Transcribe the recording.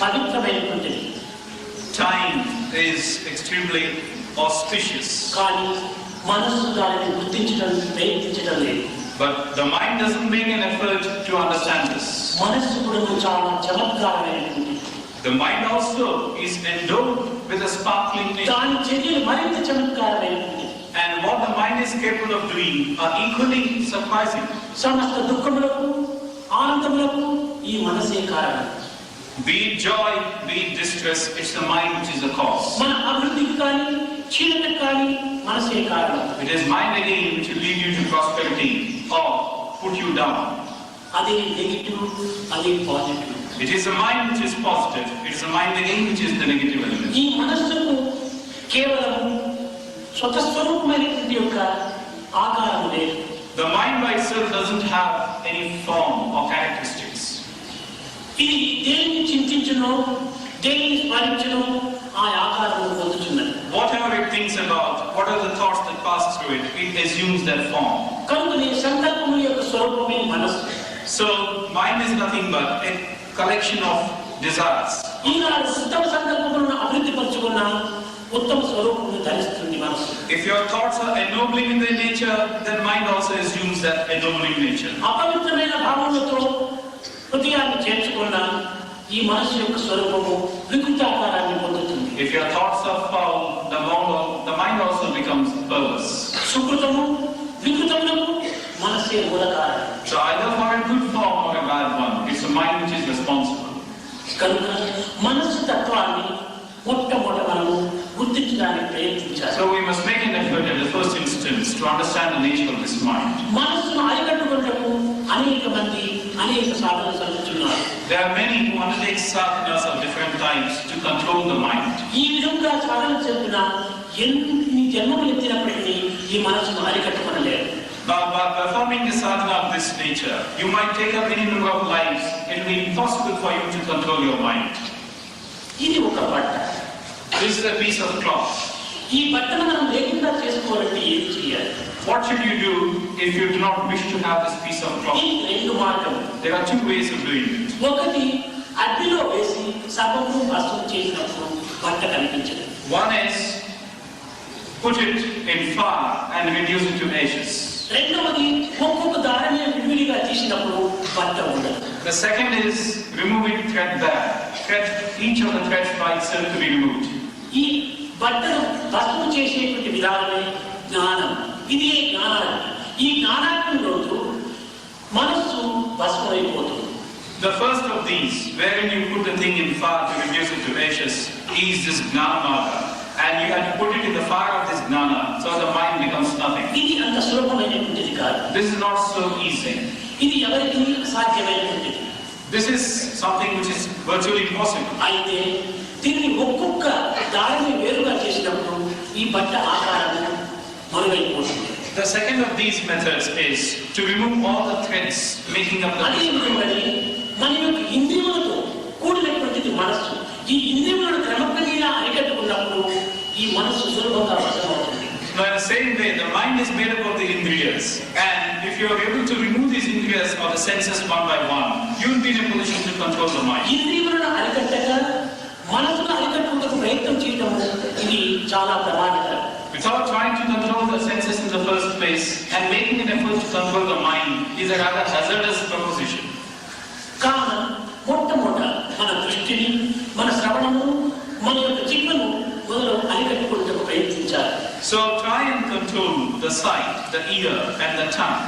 పవిత్రమైనటువంటిది. Time is extremely auspicious. కానీ మనస్సు దానిని గుర్తించడానికి ప్రయత్నించడం లేదు. But the mind doesn't make an effort to understand this. మనస్సు కూడా చాలా చమత్కారమైనటువంటిది. The mind also is endowed with a sparkling nature. దాని చర్యలు మరింత చమత్కారమైనటువంటిది. And what the mind is capable of doing are equally surprising. సమస్త దుఃఖములకు ఆనందములకు ఈ మనసే కారణం. Be it joy, be it distress, it's the mind which is the cause. మన అభివృద్ధికి కానీ క్షీణతకు కానీ మనసే కారణం. It is mind again which will lead you to prosperity or put you down. అదే నెగిటివ్, అదే positive. It is the mind which is positive. It is the mind again which is the negative element. ఈ మనస్సుకు కేవలం స్వతస్వరూపమైనటువంటి యొక్క ఆకారం లేదు. The mind by itself doesn't have any form or characteristics. ఇది దేనిని చింతించునో దేనిని స్మరించునో ఆ ఆకారము పొందుతున్నది. Whatever it thinks about, what are the thoughts that pass through it, it assumes that form. కనుకనే సంకల్పము యొక్క స్వరూపమే మనస్సు. So mind is nothing but a collection of desires. ఈనాడు ఉత్తమ సంకల్పములను అభివృద్ధి పరచుకున్న ఉత్తమ స్వరూపమును ధరిస్తుంది మనస్సు. If your thoughts are ennobling in their nature, then mind also assumes that ennobling nature. అపవిత్రమైన భావములతో హృదయాన్ని చేర్చుకున్న ఈ మనస్సు యొక్క స్వరూపము వికృతాకారాన్ని పొందుతుంది. If your thoughts are foul, the mind also becomes perverse. సుకృతము వికృతములకు మనస్సే మూల కారణం. So either for a good form or a bad one, it's the mind which is responsible. కనుక మనస్సు తత్వాన్ని మొట్టమొదట మనము గుర్తించడానికి ప్రయత్నించాలి. So we must make an effort at the first instance to understand the nature of this mind. మనస్సును అరికట్టుకున్నప్పుడు అనేక మంది అనేక సాధనలు సలుపుతున్నారు. There are many who undertake sadhanas of different types to control the mind. ఈ విధంగా సాధన చేస్తున్న ఎన్ని జన్మలు ఎత్తినప్పటికీ ఈ మనస్సును అరికట్టుకోలేరు. Now, by performing the sadhana of this nature, you might take up any number of lives. It will be impossible for you to control your mind. ఇది ఒక బట్ట. This is a piece of cloth. ఈ బట్టను మనం లేకుండా చేసుకోవాలంటే ఏం చేయాలి? What should you do if you do not wish to have this piece of cloth? ఈ రెండు మార్గాలు. There are two ways of doing it. ఒకటి అగ్నిలో వేసి సర్వము భస్మం చేసినప్పుడు బట్ట కనిపించదు. One is put it in fire and reduce it to ashes. రెండవది ఒక్కొక్క దారిని విడివిడిగా తీసినప్పుడు బట్ట ఉండదు. The second is remove it thread by thread. Each of the threads by itself to be removed. ఈ బట్టను భస్మం చేసేటువంటి విధానమే జ్ఞానం. ఇది జ్ఞానం. ఈ జ్ఞానాన్ని రోజు మనస్సు భస్మైపోతుంది. The first of these, wherein you put the thing in fire to reduce it to ashes, is this gnana marga. And you have to put it in the fire of this gnana, so the mind becomes nothing. ఇది అంత సులభమైనటువంటిది కాదు. This is not so easy. ఇది ఎవరికి సాధ్యమైనటువంటిది. This is something which is virtually impossible. అయితే దీన్ని ఒక్కొక్క దారిని వేరుగా చేసినప్పుడు ఈ బట్ట ఆకారము మరుగైపోతుంది. The second of these methods is to remove all the threads making up the అదేమిటంటే మన యొక్క ఇంద్రియములతో కూడినటువంటిది మనస్సు. ఈ ఇంద్రియములను క్రమక్రమేణా అరికట్టుకున్నప్పుడు ఈ మనస్సు సులభంగా వశమవుతుంది. Now in the same way, the mind is made up of the indriyas, and if you are able to remove these indriyas or the senses one by one, you will be in a position to control the mind. ఇంద్రియములను అరికట్టక మనసును అరికట్టుకుంటూ ప్రయత్నం చేయడం ఇది చాలా ప్రమాదకరం. Without trying to control the senses in the first place and making an effort to control the mind is a rather hazardous proposition. కావున మొట్టమొదట మన దృష్టిని, మన శ్రవణము, మన యొక్క జిహ్వను మొదలు అరికట్టుకుంటూ ప్రయత్నించాలి. So try and control the sight, the ear and the tongue.